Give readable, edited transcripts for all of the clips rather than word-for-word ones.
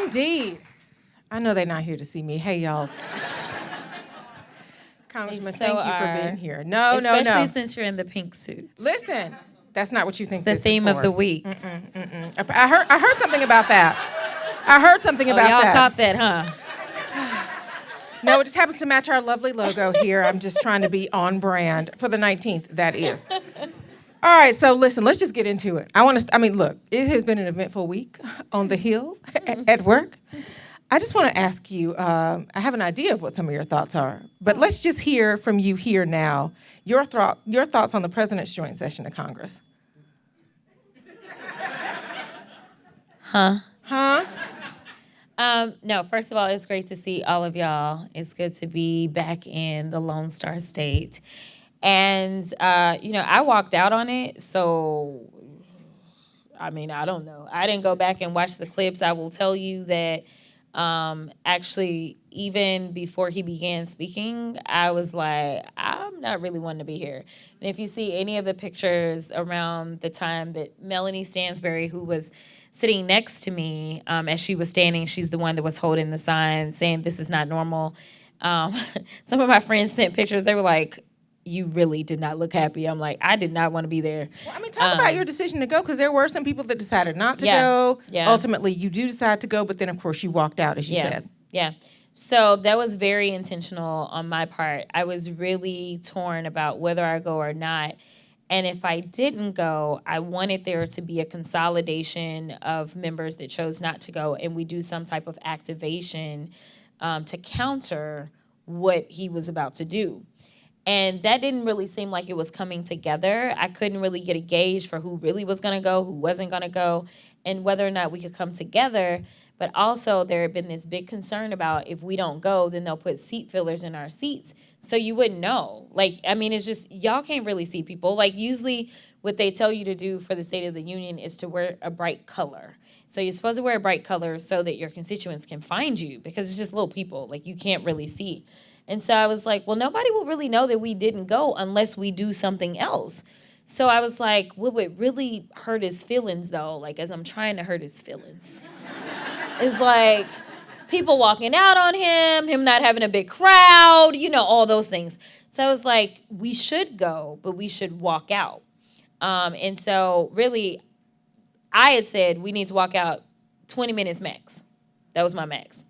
Indeed. I know they're not here to see me. Hey, y'all. Congressman, thank you for being here. No. Especially since you're in the pink suit. Listen, that's not what you think It's the theme of the week. I heard something about that. Y'all caught that, huh? No, it just happens to match our lovely logo here. I'm just trying to be on brand for the 19th, that is. All right, so listen, let's just get into it. Look, it has been an eventful week on the Hill at work. I just want to ask you, I have an idea of what some of your thoughts are, but let's just hear from you here now, your thoughts on the President's joint session of Congress. Huh? No, first of all, it's great to see all of y'all. It's good to be back in the Lone Star State. And, I walked out on it, so, I don't know. I didn't go back and watch the clips. I will tell you that actually, even before he began speaking, I was like, I'm not really wanting to be here. And if you see any of the pictures around the time that Melanie Stansbury, who was sitting next to me as she was standing, she's the one that was holding the sign saying this is not normal. Some of my friends sent pictures. They were like, you really did not look happy. I'm like, I did not want to be there. Well, talk about your decision to go, because there were some people that decided not to go. Yeah. Ultimately, you do decide to go, but then, of course, you walked out, as you said. Yeah. So that was very intentional on my part. I was really torn about whether I go or not. And if I didn't go, I wanted there to be a consolidation of members that chose not to go, and we do some type of activation to counter what he was about to do. And that didn't really seem like it was coming together. I couldn't really get a gauge for who really was going to go, who wasn't going to go, and whether or not we could come together. But also there had been this big concern about if we don't go, then they'll put seat fillers in our seats. So you wouldn't know. It's just, y'all can't really see people. Usually what they tell you to do for the State of the Union is to wear a bright color. So you're supposed to wear a bright color so that your constituents can find you, because it's just little people. You can't really see. And so I was like, well, nobody will really know that we didn't go unless we do something else. So I was like, what would really hurt his feelings, though, as I'm trying to hurt his feelings, is people walking out on him not having a big crowd, all those things. So I was like, we should go, but we should walk out. And so really, I had said we need to walk out 20 minutes max. That was my max.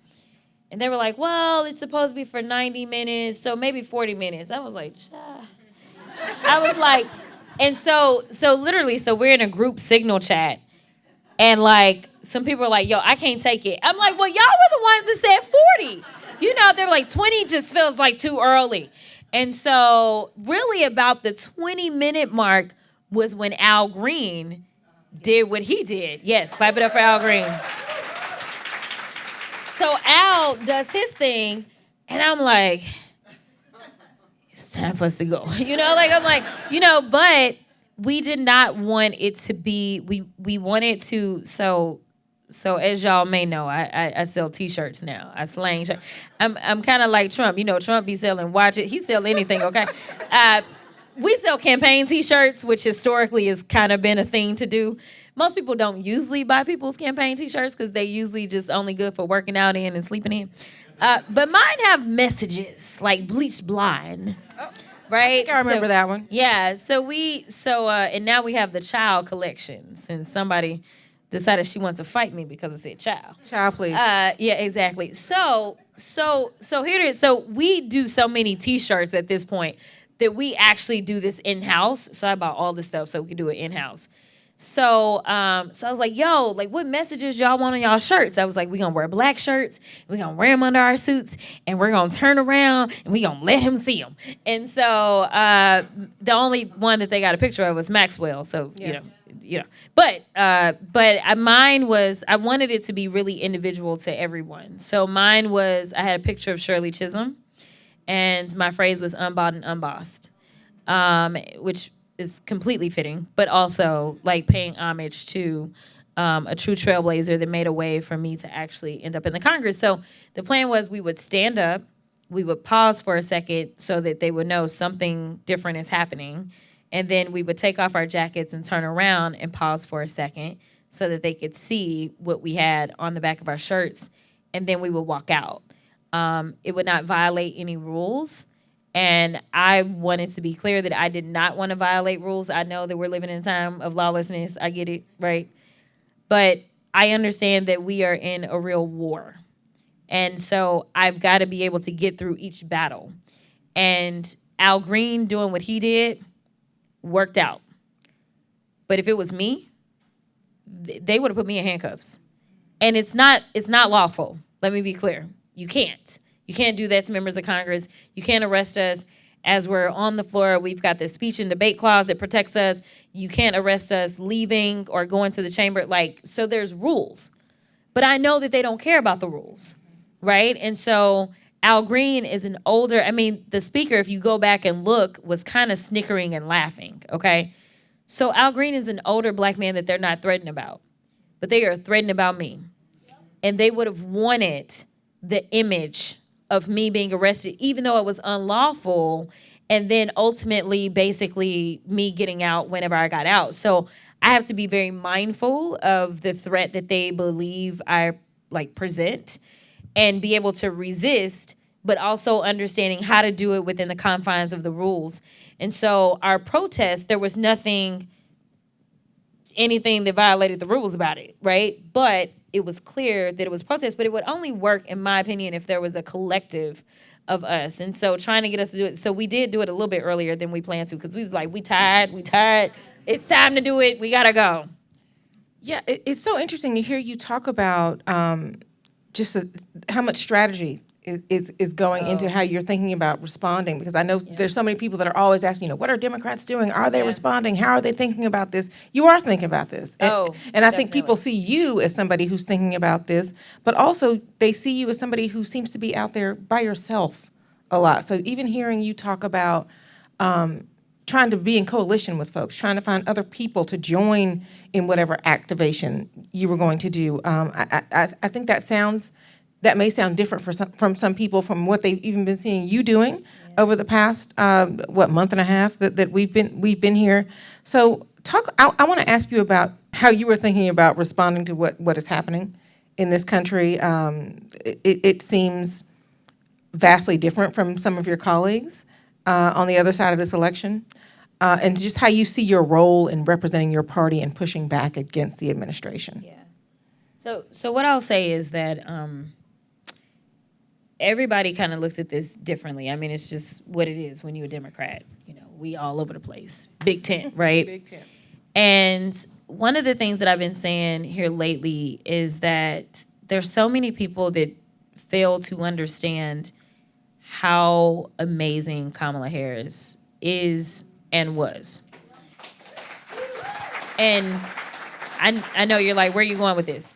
And they were like, well, it's supposed to be for 90 minutes, so maybe 40 minutes. I was like, and so literally, we're in a group signal chat, and some people are like, yo, I can't take it. I'm like, well, y'all were the ones that said 40. They're like, 20 just feels like too early. And so really about the 20-minute mark was when Al Green did what he did. Yes, clap it up for Al Green. So Al does his thing, and I'm like, it's time for us to go. But we did not want it to be, we wanted to, so as y'all may know, I sell T-shirts now. I slang shirts. I'm kind of like Trump. Trump be selling watches. He sell anything, okay? We sell campaign T-shirts, which historically has kind of been a thing to do. Most people don't usually buy people's campaign T-shirts because they usually just only good for working out in and sleeping in. But mine have messages like bleached blind, right? I think I remember that one. Yeah. And now we have the child collection, since somebody decided she wants to fight me because it said child. Child, please. Yeah, exactly. So here it is. So we do so many T-shirts at this point that we actually do this in-house. So I bought all this stuff so we could do it in-house. So I was like, yo, what messages y'all want on y'all shirts? I was like, we gonna wear black shirts, we gonna wear them under our suits, and we're gonna turn around and we gonna let him see them. And so the only one that they got a picture of was Maxwell. So but mine was, I wanted it to be really individual to everyone. So mine was, I had a picture of Shirley Chisholm, and my phrase was unbought and unbossed, which is completely fitting, but also paying homage to a true trailblazer that made a way for me to actually end up in the Congress. So the plan was we would stand up, we would pause for a second so that they would know something different is happening, and then we would take off our jackets and turn around and pause for a second so that they could see what we had on the back of our shirts, and then we would walk out. It would not violate any rules. And I wanted to be clear that I did not want to violate rules. I know that we're living in a time of lawlessness. I get it, right? But I understand that we are in a real war. And so I've got to be able to get through each battle. And Al Green doing what he did worked out. But if it was me, they would have put me in handcuffs. And it's not lawful. Let me be clear. You can't. You can't do that to members of Congress. You can't arrest us as we're on the floor. We've got this speech and debate clause that protects us. You can't arrest us leaving or going to the chamber. So there's rules. But I know that they don't care about the rules, right? And so Al Green is an older, the speaker, if you go back and look, was kind of snickering and laughing, okay? So Al Green is an older black man that they're not threatened about. But they are threatened about me. And they would have wanted the image of me being arrested, even though it was unlawful, and then ultimately, basically, me getting out whenever I got out. So I have to be very mindful of the threat that they believe I present and be able to resist, but also understanding how to do it within the confines of the rules. And so our protest, there was anything that violated the rules about it, right? But it was clear that it was protest, but it would only work, in my opinion, if there was a collective of us. And so trying to get us to do it. So we did do it a little bit earlier than we planned to, because we was like, we tired. It's time to do it. We got to go. Yeah, it's so interesting to hear you talk about just how much strategy is going into how you're thinking about responding, because I know there's so many people that are always asking, what are Democrats doing? Are they responding? How are they thinking about this? You are thinking about this. And I think people see you as somebody who's thinking about this, but also they see you as somebody who seems to be out there by yourself a lot. So even hearing you talk about trying to be in coalition with folks, trying to find other people to join in whatever activation you were going to do, I think that may sound different from some people from what they've even been seeing you doing over the past month and a half that we've been here. So I want to ask you about how you were thinking about responding to what is happening in this country. It seems vastly different from some of your colleagues on the other side of this election, and just how you see your role in representing your party and pushing back against the administration. Yeah. So what I'll say is that everybody kind of looks at this differently. It's just what it is when you're a Democrat. We all over the place. Big tent, right? Big tent. And one of the things that I've been saying here lately is that there's so many people that fail to understand how amazing Kamala Harris is and was. And I know you're like, where are you going with this?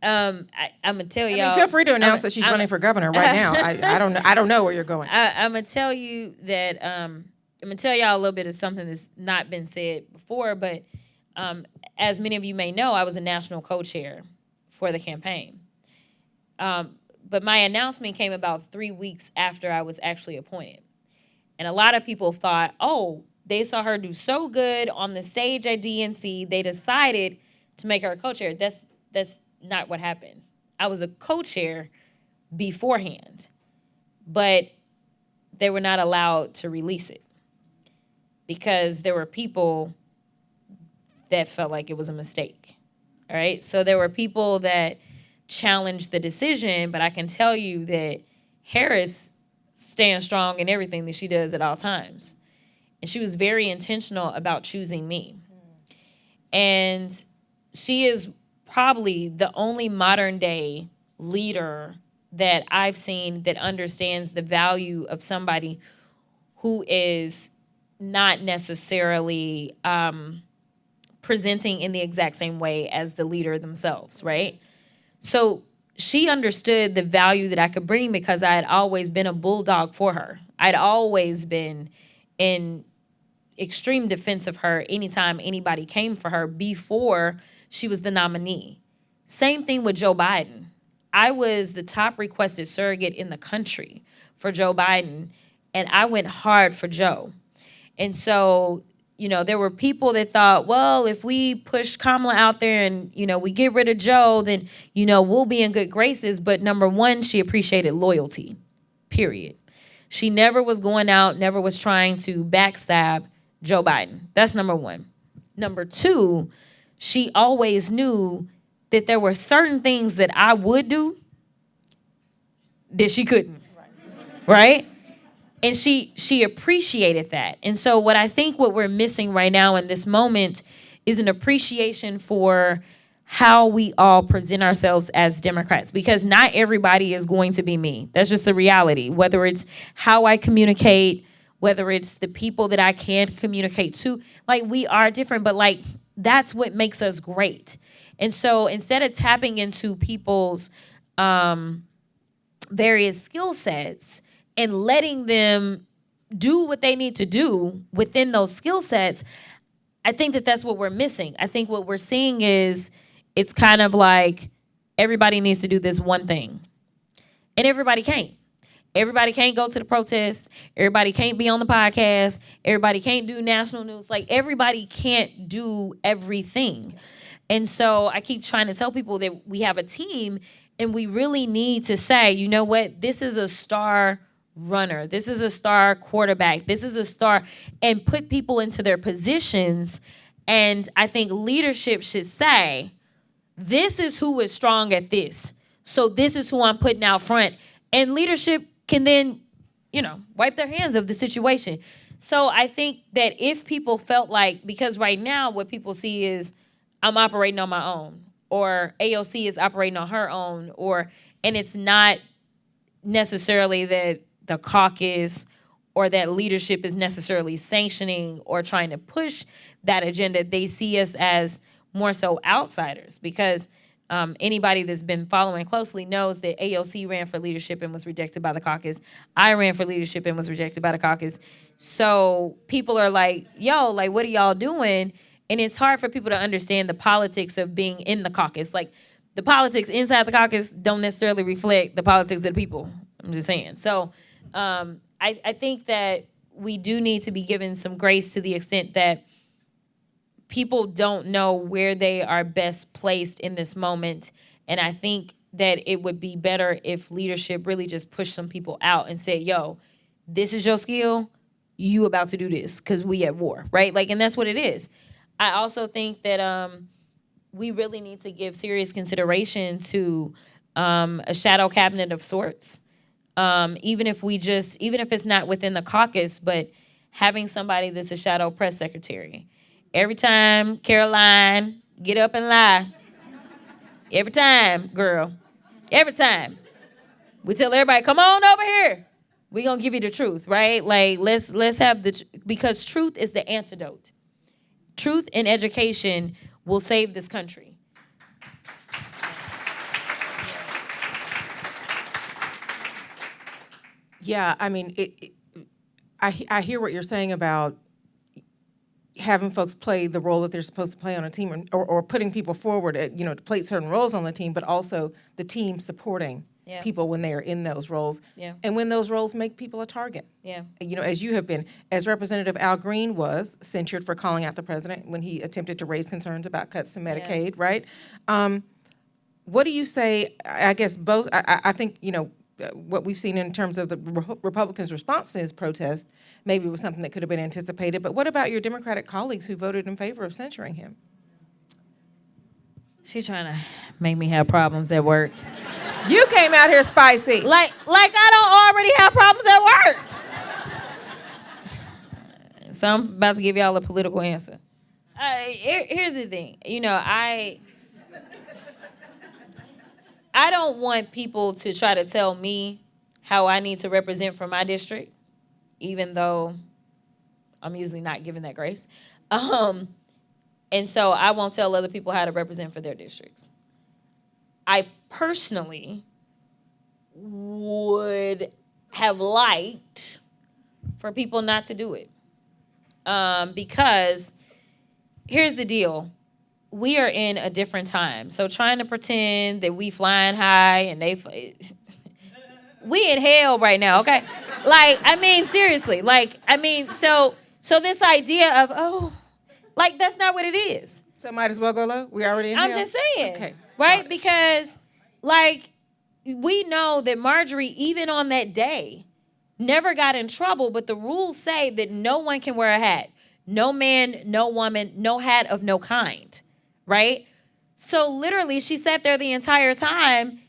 I'm gonna tell y'all. Feel free to announce that she's running for governor right now. I don't know where you're going. I'm gonna tell you that. I'm gonna tell y'all a little bit of something that's not been said before. But as many of you may know, I was a national co-chair for the campaign. But my announcement came about 3 weeks after I was actually appointed, and a lot of people thought, oh, they saw her do so good on the stage at DNC, they decided to make her a co-chair. That's not what happened. I was a co-chair beforehand, but they were not allowed to release it because there were people that felt like it was a mistake. All right. So there were people that challenged the decision, but I can tell you that Harris stands strong in everything that she does at all times. And she was very intentional about choosing me. And she is probably the only modern day leader that I've seen that understands the value of somebody who is not necessarily presenting in the exact same way as the leader themselves, right? So she understood the value that I could bring because I had always been a bulldog for her. I'd always been in extreme defense of her anytime anybody came for her before she was the nominee. Same thing with Joe Biden. I was the top requested surrogate in the country for Joe Biden, and I went hard for Joe. And so, there were people that thought, well, if we push Kamala out there and, we get rid of Joe, then, we'll be in good graces. But number one, she appreciated loyalty, period. She never was going out, never was trying to backstab Joe Biden. That's number one. Number two, she always knew that there were certain things that I would do that she couldn't, right? And she appreciated that. And so what we're missing right now in this moment is an appreciation for how we all present ourselves as Democrats, because not everybody is going to be me. That's just the reality. Whether it's how I communicate, whether it's the people that I can communicate to, like, we are different, but like, that's what makes us great. And so instead of tapping into people's various skill sets and letting them do what they need to do within those skill sets, I think that that's what we're missing. I think what we're seeing is it's kind of like everybody needs to do this one thing. And everybody can't. Everybody can't go to the protests. Everybody can't be on the podcast. Everybody can't do national news. Like, everybody can't do everything. And so I keep trying to tell people that we have a team and we really need to say, you know what, this is a star runner. This is a star quarterback. This is a star, and put people into their positions. And I think leadership should say, this is who is strong at this. So this is who I'm putting out front. And leadership can then, wipe their hands of the situation. So I think that if people felt like, because right now what people see is I'm operating on my own, or AOC is operating on her own, and it's not necessarily that the caucus or that leadership is necessarily sanctioning or trying to push that agenda. They see us as more so outsiders, because anybody that's been following closely knows that AOC ran for leadership and was rejected by the caucus. I ran for leadership and was rejected by the caucus. So people are like, yo, like, what are y'all doing? And it's hard for people to understand the politics of being in the caucus. Like, the politics inside the caucus don't necessarily reflect the politics of the people. I'm just saying. So I think that we do need to be given some grace to the extent that people don't know where they are best placed in this moment. And I think that it would be better if leadership really just pushed some people out and said, yo, this is your skill. You about to do this because we at war, right? Like, and that's what it is. I also think that we really need to give serious consideration to a shadow cabinet of sorts. Even if it's not within the caucus, but having somebody that's a shadow press secretary. Every time Caroline get up and lie, every time, girl, every time, we tell everybody, come on over here. We gonna give you the truth, right? Like, let's have because truth is the antidote. Truth and education will save this country. Yeah, I mean, I hear what you're saying about having folks play the role that they're supposed to play on a team, or putting people forward, to play certain roles on the team, but also the team supporting people when they are in those roles, and when those roles make people a target. As you have been, as Representative Al Green was censured for calling out the president when he attempted to raise concerns about cuts to Medicaid, right? What do you say? I guess both. I think what we've seen in terms of the Republicans' response to his protest maybe was something that could have been anticipated. But what about your Democratic colleagues who voted in favor of censuring him? She's trying to make me have problems at work. You came out here spicy. Like I don't already have problems at work. So I'm about to give y'all a political answer. Here's the thing. I don't want people to try to tell me how I need to represent for my district, even though I'm usually not given that grace. And so I won't tell other people how to represent for their districts. I personally would have liked for people not to do it. Because here's the deal. We are in a different time. So trying to pretend that we flying high and we in hell right now, okay? Seriously. So So this idea of, oh, like that's not what it is. So might as well go low. We already in I'm hell? just saying. Okay. Right? Because, like, we know that Marjorie, even on that day, never got in trouble, but the rules say that no one can wear a hat. No man, no woman, no hat of no kind. Right? So literally, she sat there the entire time,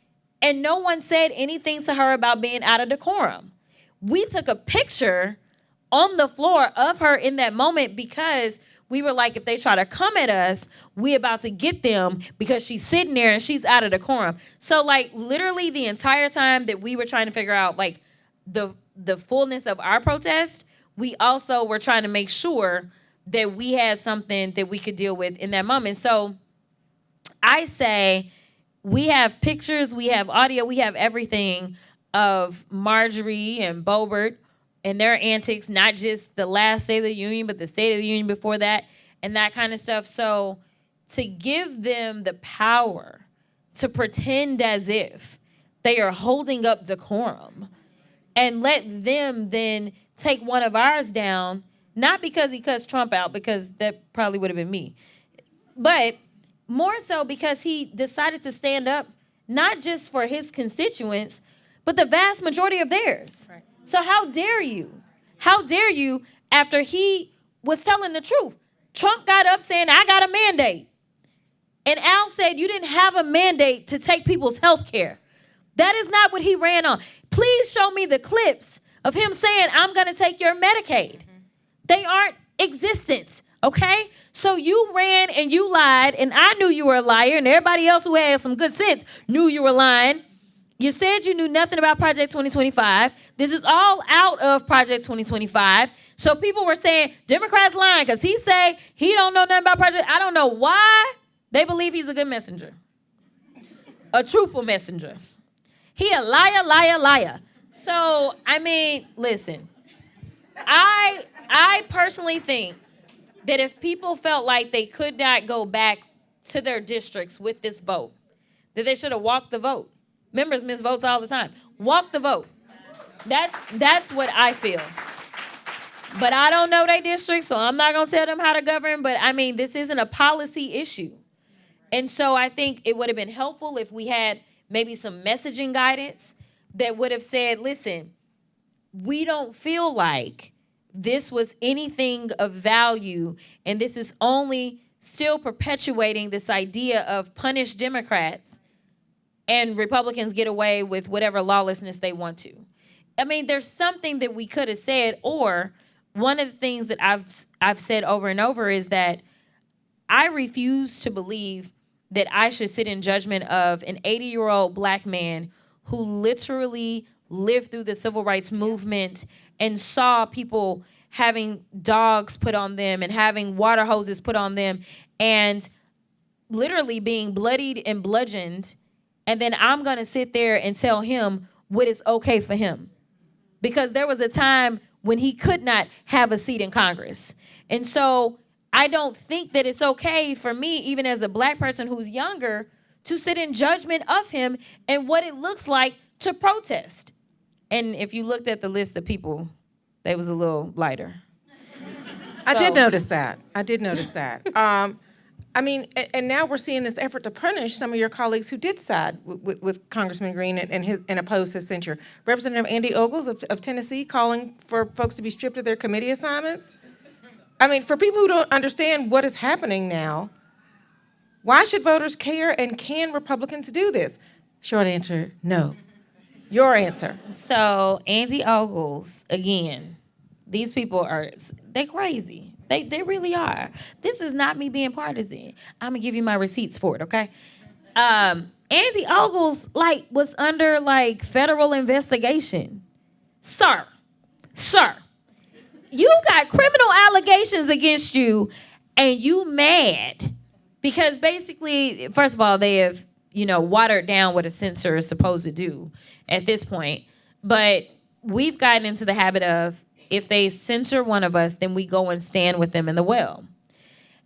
and no one said anything to her about being out of decorum. We took a picture on the floor of her in that moment because we were like, if they try to come at us, we about to get them because she's sitting there and she's out of decorum. So like literally the entire time that we were trying to figure out like the fullness of our protest, we also were trying to make sure that we had something that we could deal with in that moment. So I say we have pictures, we have audio, we have everything of Marjorie and Boebert and their antics, not just the last State of the Union, but the State of the Union before that and that kind of stuff. So to give them the power to pretend as if they are holding up decorum and let them then take one of ours down, not because he cussed Trump out, because that probably would have been me, but more so because he decided to stand up not just for his constituents, but the vast majority of theirs. Right. So how dare you? How dare you after he was telling the truth? Trump got up saying, I got a mandate. And Al said, you didn't have a mandate to take people's health care. That is not what he ran on. Please show me the clips of him saying, I'm going to take your Medicaid. Mm-hmm. They aren't existent, okay? So you ran and you lied, and I knew you were a liar, and everybody else who had some good sense knew you were lying. You said you knew nothing about Project 2025. This is all out of Project 2025. So people were saying, Democrats lying because he say he don't know nothing about Project. I don't know why they believe he's a good messenger. A truthful messenger. He a liar, liar, liar. So, I mean, listen. I personally think that if people felt like they could not go back to their districts with this vote, that they should have walked the vote. Members miss votes all the time. Walk the vote. That's what I feel. But I don't know their districts, so I'm not going to tell them how to govern. But, I mean, this isn't a policy issue. And so I think it would have been helpful if we had maybe some messaging guidance that would have said, listen, we don't feel like this was anything of value, and this is only still perpetuating this idea of punish Democrats and Republicans get away with whatever lawlessness they want to. I mean, there's something that we could have said, or one of the things that I've said over and over is that I refuse to believe that I should sit in judgment of an 80-year-old black man who literally lived through the civil rights movement and saw people having dogs put on them and having water hoses put on them and literally being bloodied and bludgeoned. And then I'm going to sit there and tell him what is okay for him. Because there was a time when he could not have a seat in Congress. And so I don't think that it's okay for me, even as a black person who's younger, to sit in judgment of him and what it looks like to protest. And if you looked at the list of people, they was a little lighter. I did notice that. I mean, and now we're seeing this effort to punish some of your colleagues who did side with Congressman Green and oppose his censure. Representative Andy Ogles of Tennessee calling for folks to be stripped of their committee assignments. I mean, for people who don't understand what is happening now, why should voters care, and can Republicans do this? Short answer, no. Your answer. So Andy Ogles, again, these people they crazy. They really are. This is not me being partisan. I'm gonna give you my receipts for it, okay? Andy Ogles was under federal investigation. Sir, you got criminal allegations against you, and you mad because basically, first of all, they have watered down what a censor is supposed to do at this point. But we've gotten into the habit of, if they censor one of us, then we go and stand with them in the well.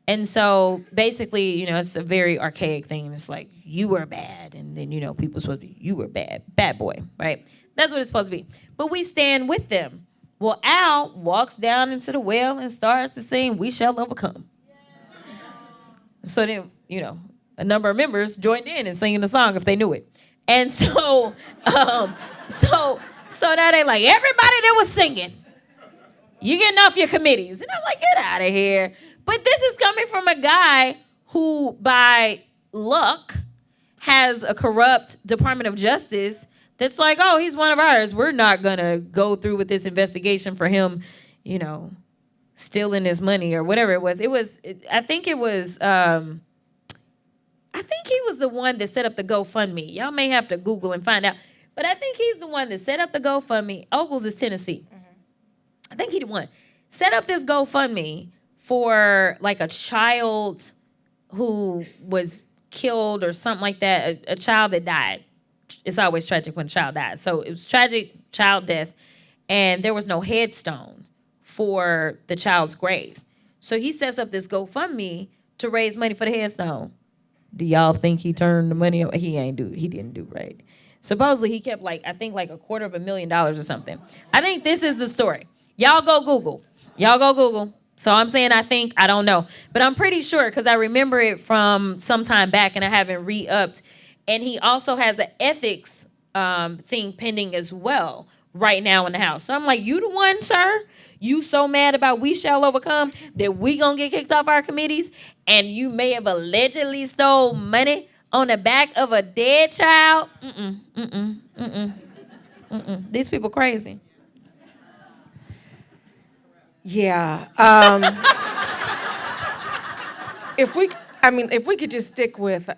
And so basically, it's a very archaic thing. It's like, you were bad. And then, people supposed to be, you were bad boy, right? That's what it's supposed to be. But we stand with them. Well, Al walks down into the well and starts to sing "We Shall Overcome." So then, a number of members joined in and singing the song if they knew it. And so, so now they like, everybody that was singing, you getting off your committees. And I'm like, get out of here. But this is coming from a guy who, by luck, has a corrupt Department of Justice that's like, oh, he's one of ours. We're not going to go through with this investigation for him, stealing his money or whatever it was. I think he was the one that set up the GoFundMe. Y'all may have to Google and find out. But I think he's the one that set up the GoFundMe. Ogles is Tennessee. Mm-hmm. I think he the one. Set up this GoFundMe for like a child who was killed or something like that, a child that died. It's always tragic when a child dies. So it was tragic child death, and there was no headstone for the child's grave. So he sets up this GoFundMe to raise money for the headstone. Do y'all think he turned the money over? He didn't do right. Supposedly he kept I think $250,000 or something. I think this is the story. Y'all go Google. So I'm saying I don't know. But I'm pretty sure because I remember it from some time back and I haven't re-upped. And he also has an ethics thing pending as well right now in the House. So I'm like, you the one, sir? You so mad about We Shall Overcome that we gonna get kicked off our committees, and you may have allegedly stole money on the back of a dead child? These people crazy. Yeah. If we could just stick with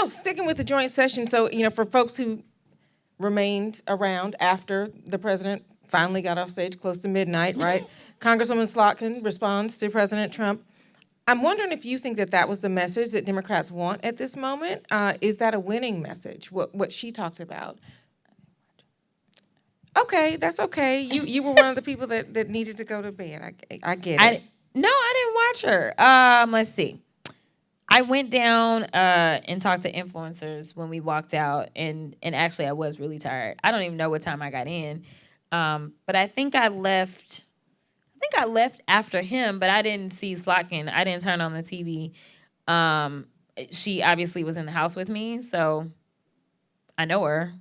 sticking with the joint session. So, for folks who remained around after the president finally got off stage close to midnight, right? Congresswoman Slotkin responds to President Trump. I'm wondering if you think that was the message that Democrats want at this moment. Is that a winning message, what she talked about? Okay, that's okay. You were one of the people that needed to go to bed. I get it. No, I didn't watch her. Let's see. I went down and talked to influencers when we walked out, and actually I was really tired. I don't even know what time I got in. But I think I left after him, but I didn't see Slotkin. I didn't turn on the TV. She obviously was in the house with me, so I know her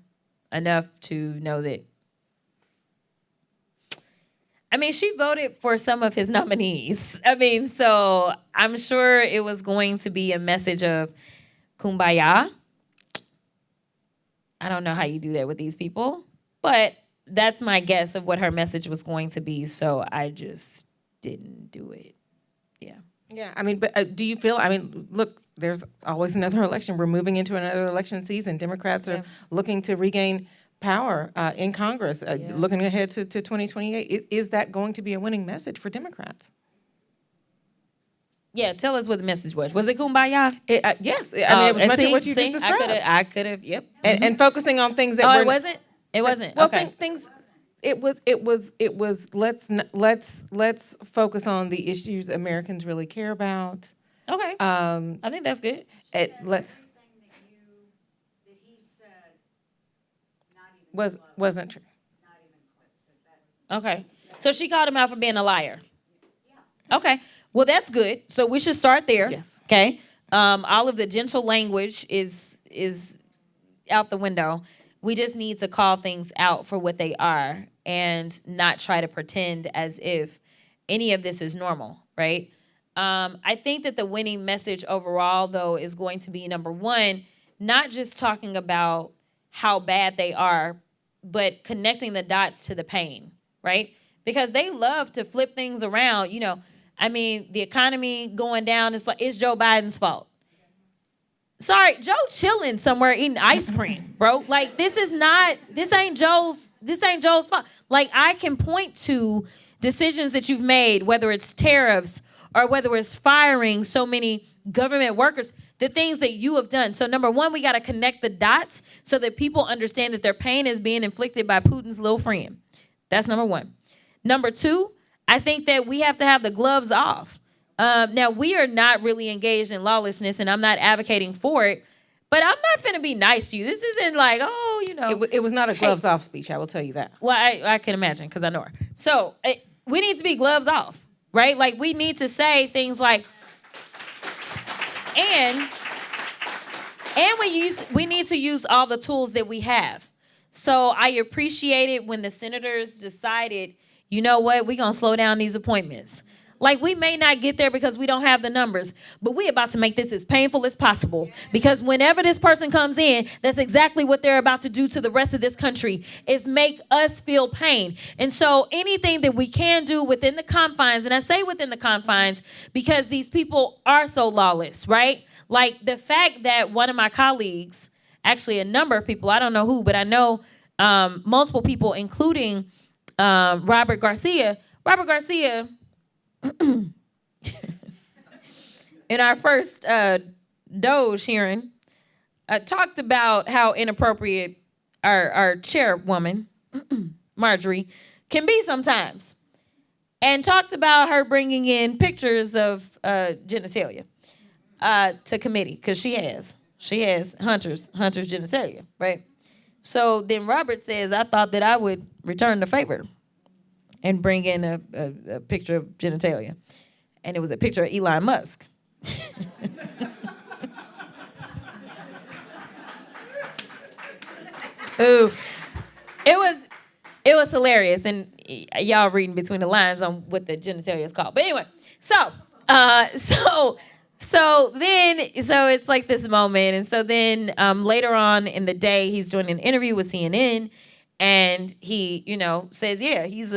enough to know that. She voted for some of his nominees. So I'm sure it was going to be a message of kumbaya. I don't know how you do that with these people, but that's my guess of what her message was going to be. So I just didn't do it. Yeah. Yeah. But do you feel, look, there's always another election. We're moving into another election season. Democrats are looking to regain power in Congress, looking ahead to 2028. Is that going to be a winning message for Democrats? Yeah, tell us what the message was. Was it kumbaya? Yes. It was much of what you just described. I could have, yep. And focusing on things that were... Oh, it wasn't? It wasn't. Well, okay. It was. Let's focus on the issues Americans really care about. Okay. I think that's good. Let's. Wasn't true. Okay. So she called him out for being a liar. Okay. Well, that's good. So we should start there. Yes. Okay. All of the gentle language is out the window. We just need to call things out for what they are and not try to pretend as if any of this is normal, right? I think that the winning message overall, though, is going to be, number one, not just talking about how bad they are, but connecting the dots to the pain, right? Because they love to flip things around. The economy going down, it's Joe Biden's fault. Sorry, Joe chilling somewhere eating ice cream, bro. This ain't Joe's fault. I can point to decisions that you've made, whether it's tariffs or whether it's firing so many government workers, the things that you have done. So number one, we got to connect the dots so that people understand that their pain is being inflicted by Putin's little friend. That's number one. Number two, I think that we have to have the gloves off. Now, we are not really engaged in lawlessness, and I'm not advocating for it, but But I'm not finna be nice to you. This isn't like, oh, you know. It was not a gloves off speech, I will tell you that. Well, I can imagine because I know her. So we need to be gloves off, right? Like we need to say things like, and we need to use all the tools that we have. So I appreciate it when the senators decided, you know what, we're going to slow down these appointments. Like we may not get there because we don't have the numbers, but we're about to make this as painful as possible because whenever this person comes in, that's exactly what they're about to do to the rest of this country is make us feel pain. And so anything that we can do within the confines, and I say within the confines because these people are so lawless, right? Like the fact that one of my colleagues, actually a number of people, I don't know who, but I know multiple people, including Robert Garcia, in our first Doge hearing, talked about how inappropriate our chairwoman, Marjorie, can be sometimes. And talked about her bringing in pictures of genitalia to committee, because she has Hunter's genitalia, right? So then Robert says, I thought that I would return the favor and bring in a picture of genitalia. And it was a picture of Elon Musk. Oof. It was hilarious, and y'all reading between the lines on what the genitalia is called. But anyway, so then it's like this moment, and so then later on in the day, he's doing an interview with CNN, and he, says, yeah, he's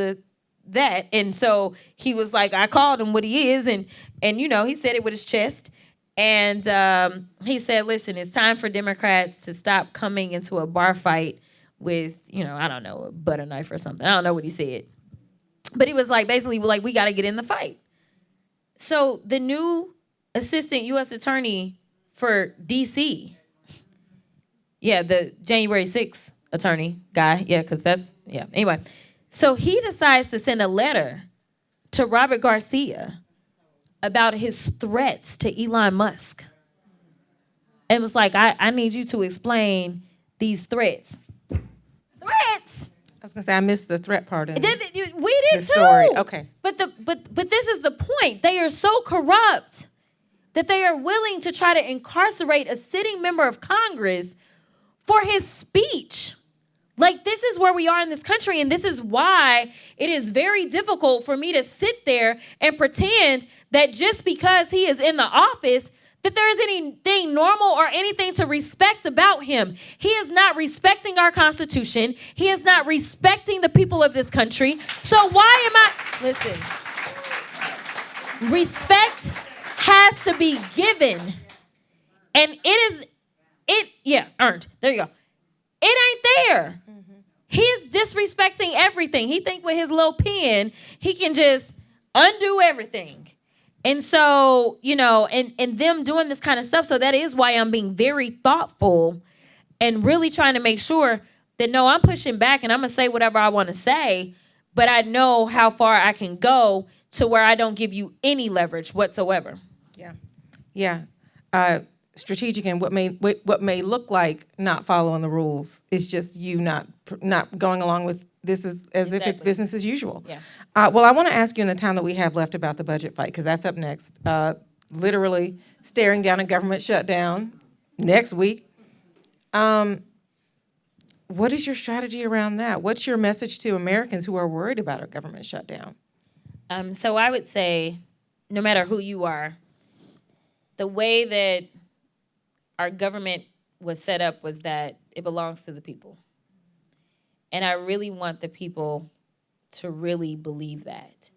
that. And so he was like, I called him what he is, and he said it with his chest. And he said, listen, it's time for Democrats to stop coming into a bar fight with, I don't know, a butter knife or something. I don't know what he said. But he was like, basically, like, we got to get in the fight. So the new assistant U.S. attorney for D.C., the January 6th attorney guy, because anyway. So he decides to send a letter to Robert Garcia about his threats to Elon Musk. And was like, I need you to explain these threats. Threats! I was going to say, I missed the threat part of it. We did too. Story. Okay. But this is the point. They are so corrupt that they are willing to try to incarcerate a sitting member of Congress for his speech. Like, this is where we are in this country, and this is why it is very difficult for me to sit there and pretend that just because he is in the office, that there is anything normal or anything to respect about him. He is not respecting our Constitution. He is not respecting the people of this country. So why am I... Listen. Respect has to be given. And earned. There you go. It ain't there. He's disrespecting everything. He think with his little pen, he can just undo everything. And so, and them doing this kind of stuff. So that is why I'm being very thoughtful and really trying to make sure that, no, I'm pushing back and I'm going to say whatever I want to say, but I know how far I can go to where I don't give you any leverage whatsoever. Yeah. Strategic, and what may look like not following the rules is just you not going along with this as if it's business as usual. Yeah. Well, I want to ask you in the time that we have left about the budget fight, because that's up next. Literally staring down a government shutdown next week. What is your strategy around that? What's your message to Americans who are worried about a government shutdown? So I would say, no matter who you are, the way that our government was set up was that it belongs to the people. And I really want the people to really believe that.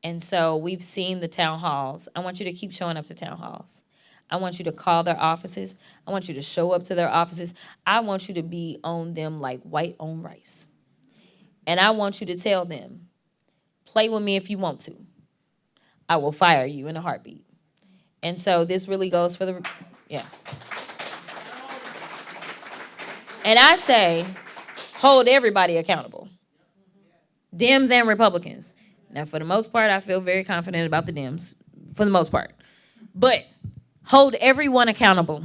And so we've seen the town halls. I want you to keep showing up to town halls. I want you to call their offices. I want you to show up to their offices. I want you to be on them like white on rice. And I want you to tell them, play with me if you want to. I will fire you in a heartbeat. And so this really goes for the, And I say, hold everybody accountable. Dems and Republicans. Now, for the most part, I feel very confident about the Dems, for the most part. But hold everyone accountable.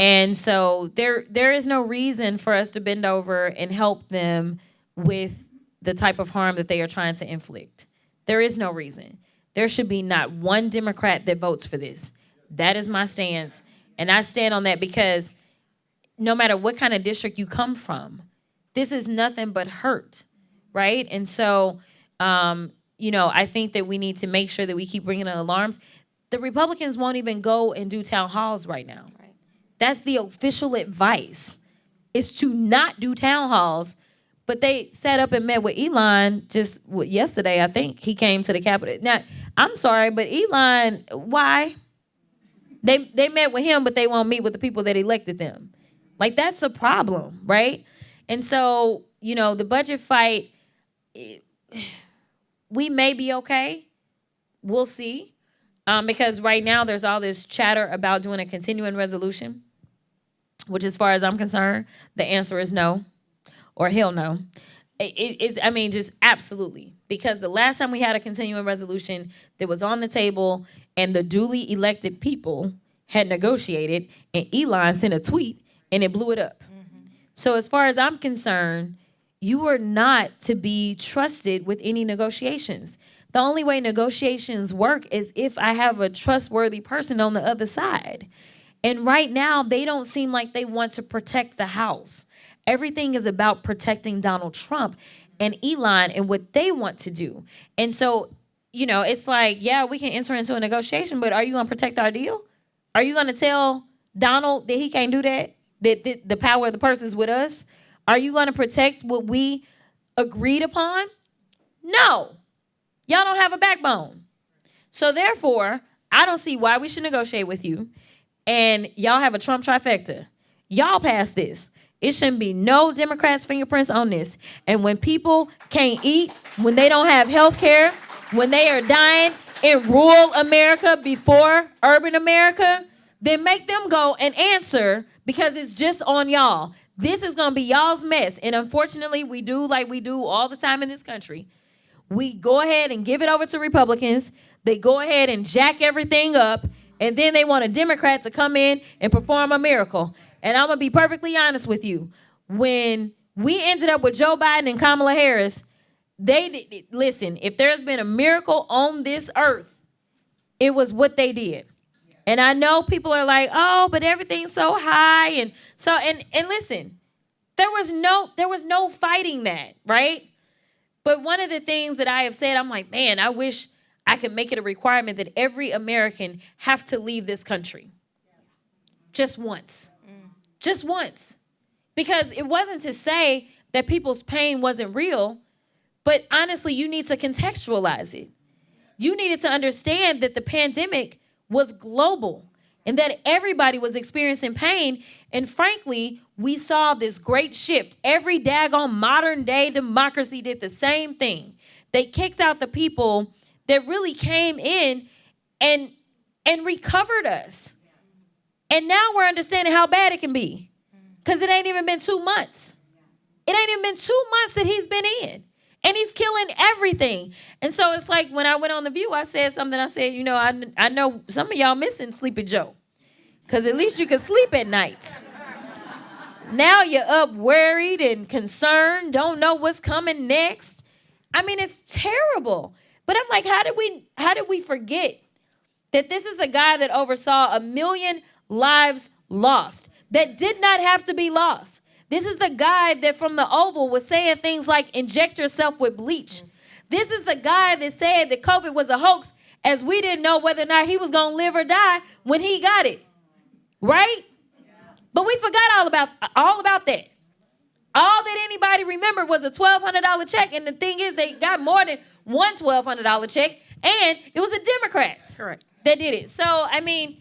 And so there is no reason for us to bend over and help them with the type of harm that they are trying to inflict. There is no reason. There should be not one Democrat that votes for this. That is my stance. And I stand on that because no matter what kind of district you come from, this is nothing but hurt, right? And so, I think that we need to make sure that we keep ringing the alarms. The Republicans won't even go and do town halls right now. Right. That's the official advice, is to not do town halls. But they sat up and met with Elon just yesterday, I think. He came to the Capitol. Now, I'm sorry, but Elon, why? They met with him, but they won't meet with the people that elected them. Like, that's a problem, right? And so, the budget fight, we may be okay. We'll see. Because right now there's all this chatter about doing a continuing resolution, which as far as I'm concerned, the answer is no. Or hell no. Just absolutely. Because the last time we had a continuing resolution that was on the table and the duly elected people had negotiated, and Elon sent a tweet and it blew it up. Mm-hmm. So as far as I'm concerned, you are not to be trusted with any negotiations. The only way negotiations work is if I have a trustworthy person on the other side. And right now, they don't seem like they want to protect the House. Everything is about protecting Donald Trump and Elon and what they want to do. And so, it's like, yeah, we can enter into a negotiation, but are you going to protect our deal? Are you going to tell Donald that he can't do that? That the power of the purse is with us? Are you going to protect what we agreed upon? No. Y'all don't have a backbone. So therefore, I don't see why we should negotiate with you. And y'all have a Trump trifecta. Y'all pass this. It shouldn't be no Democrats' fingerprints on this. And when people can't eat, when they don't have health care, when they are dying in rural America before urban America, then make them go and answer, because it's just on y'all. This is going to be y'all's mess. And unfortunately, we do like we do all the time in this country. We go ahead and give it over to Republicans. They go ahead and jack everything up. And then they want a Democrat to come in and perform a miracle. And I'm going to be perfectly honest with you. When we ended up with Joe Biden and Kamala Harris, listen, if there's been a miracle on this earth, it was what they did. And I know people are like, oh, but everything's so high. And listen, there was no fighting that, right? But one of the things that I have said, I'm like, man, I wish I could make it a requirement that every American have to leave this country. Just once. Just once. Because it wasn't to say that people's pain wasn't real, but honestly, you need to contextualize it. You needed to understand that the pandemic was global and that everybody was experiencing pain. And frankly, we saw this great shift. Every daggone modern day democracy did the same thing. They kicked out the people that really came in and recovered us. And now we're understanding how bad it can be. Because it ain't even been 2 months. It ain't even been 2 months that he's been in. And he's killing everything. And so it's like when I went on The View, I said something. I said, I know some of y'all missing Sleepy Joe. Because at least you can sleep at night. Now you're up worried and concerned, don't know what's coming next. I mean, it's terrible. But I'm like, how did we forget that this is the guy that oversaw 1 million lives lost that did not have to be lost? This is the guy that from the Oval was saying things like inject yourself with bleach. This is the guy that said that COVID was a hoax, as we didn't know whether or not he was going to live or die when he got it. Right? But we forgot all about that. All that anybody remembered was a $1,200 check. And the thing is, they got more than one $1,200 check. And it was the Democrats Correct. that did it. So, I mean,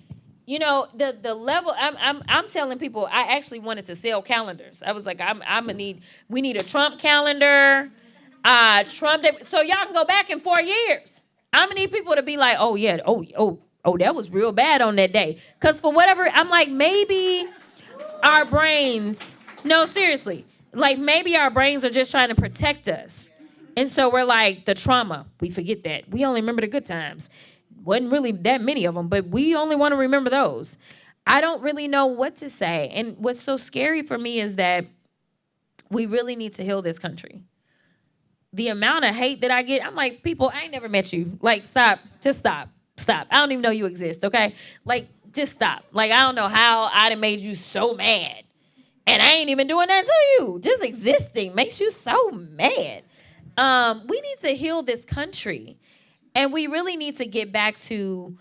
the level, I'm telling people, I actually wanted to sell calendars. I was like, we need a Trump calendar, so y'all can go back in 4 years. I'm gonna need people to be like, oh yeah, oh, that was real bad on that day. Cause for whatever, I'm like, maybe our brains, no, seriously, like maybe our brains are just trying to protect us. And so we're like, the trauma, we forget that. We only remember the good times. Wasn't really that many of them, but we only want to remember those. I don't really know what to say. And what's so scary for me is that we really need to heal this country. The amount of hate that I get, I'm like, people, I ain't never met you. Like, stop. Just stop. Stop. I don't even know you exist, okay? Like, just stop. Like, I don't know how I done made you so mad. And I ain't even doing that to you. Just existing makes you so mad. We need to heal this country. And we really need to get back to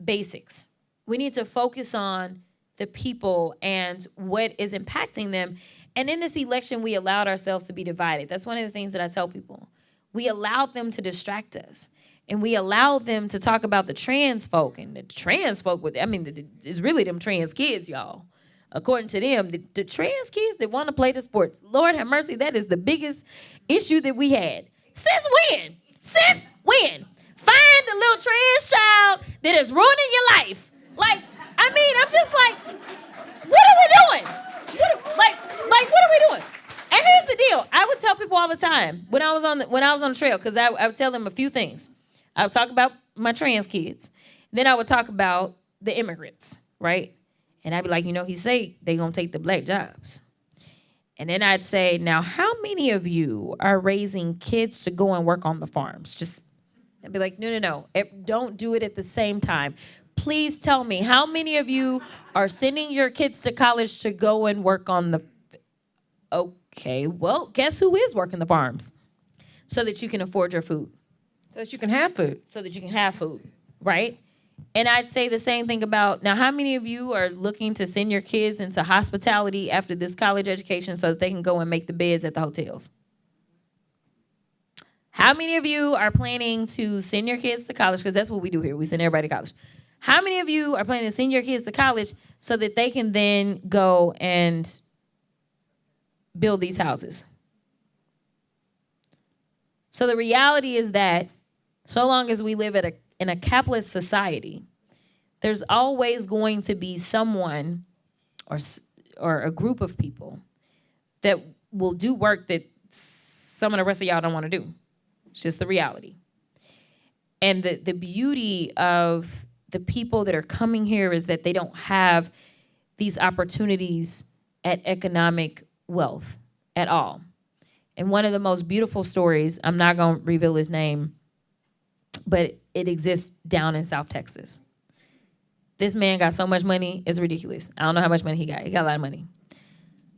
basics. We need to focus on the people and what is impacting them. And in this election, we allowed ourselves to be divided. That's one of the things that I tell people. We allowed them to distract us. And we allowed them to talk about the trans folk. And the trans folk, it's really them trans kids, y'all. According to them, the trans kids that want to play the sports. Lord have mercy, that is the biggest issue that we had. Since when? Since when? Find a little trans child that is ruining your life. Like, I'm just like, what are we doing? What are we doing? And here's the deal. I would tell people all the time when I was on the trail, because I would tell them a few things. I would talk about my trans kids. Then I would talk about the immigrants, right? And I'd be like, he say they gonna take the black jobs. And then I'd say, now, how many of you are raising kids to go and work on the farms? I'd be like, no. Don't do it at the same time. Please tell me, how many of you are sending your kids to college to go and work on the... Okay, well, guess who is working the farms? So that you can afford your food. So that you can have food. So that you can have food, right? And I'd say the same thing about, now, how many of you are looking to send your kids into hospitality after this college education so that they can go and make the beds at the hotels? How many of you are planning to send your kids to college? Because that's what we do here. We send everybody to college. How many of you are planning to send your kids to college so that they can then go and build these houses? So the reality is that so long as we live in a capitalist society, there's always going to be someone or a group of people that will do work that some of the rest of y'all don't want to do. It's just the reality. And the beauty of the people that are coming here is that they don't have these opportunities at economic wealth at all. And one of the most beautiful stories, I'm not going to reveal his name, but it exists down in South Texas. This man got so much money, it's ridiculous. I don't know how much money he got. He got a lot of money.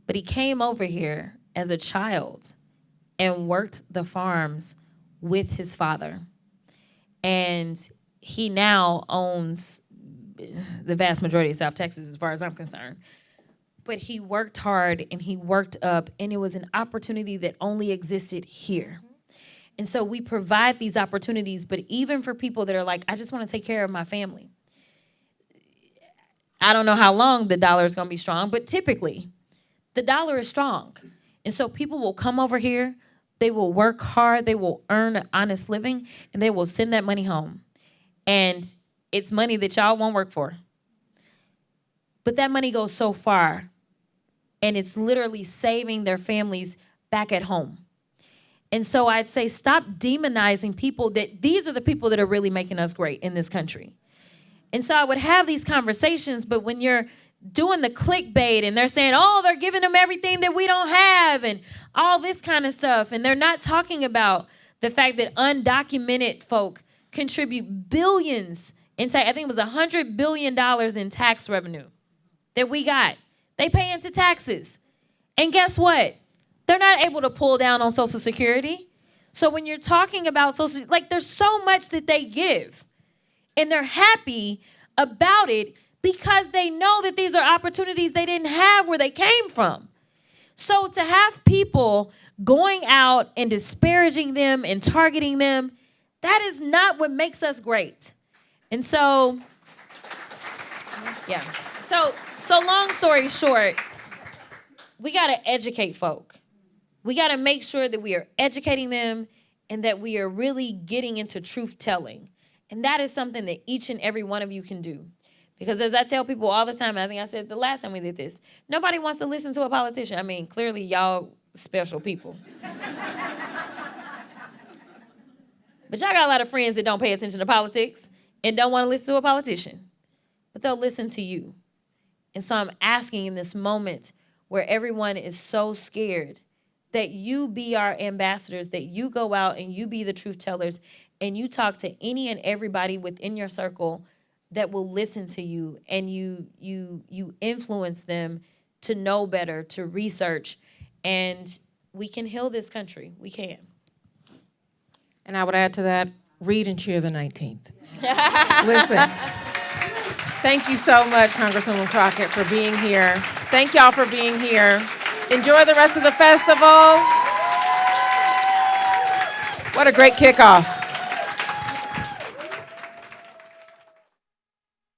But he came over here as a child and worked the farms with his father. And he now owns the vast majority of South Texas, as far as I'm concerned. But he worked hard and he worked up, and it was an opportunity that only existed here. And so we provide these opportunities, but even for people that are like, I just want to take care of my family. I don't know how long the dollar is going to be strong, but typically the dollar is strong. And so people will come over here, they will work hard, they will earn an honest living, and they will send that money home. And it's money that y'all won't work for. But that money goes so far, and it's literally saving their families back at home. And so I'd say stop demonizing people that these are the people that are really making us great in this country. And so I would have these conversations, but when you're doing the clickbait and they're saying, oh, they're giving them everything that we don't have and all this kind of stuff, and they're not talking about the fact that undocumented folk contribute billions in tax. I think it was $100 billion in tax revenue that we got. They pay into taxes. And guess what? They're not able to pull down on Social Security. So when you're talking about Social, like there's so much that they give. And they're happy about it because they know that these are opportunities they didn't have where they came from. So to have people going out and disparaging them and targeting them, that is not what makes us great. And so, yeah. So long story short, we got to educate folk. We got to make sure that we are educating them and that we are really getting into truth telling. And that is something that each and every one of you can do. Because as I tell people all the time, and I think I said the last time we did this, nobody wants to listen to a politician. I mean, clearly y'all special people. But y'all got a lot of friends that don't pay attention to politics and don't want to listen to a politician. But they'll listen to you. And so I'm asking in this moment where everyone is so scared that you be our ambassadors, that you go out and you be the truth tellers and you talk to any and everybody within your circle that will listen to you, and you influence them to know better, to research, and we can heal this country. We can. And I would add to that, read and cheer the 19th. Listen, thank you so much, Congresswoman Crockett, for being here. Thank y'all for being here. Enjoy the rest of the festival. What a great kickoff.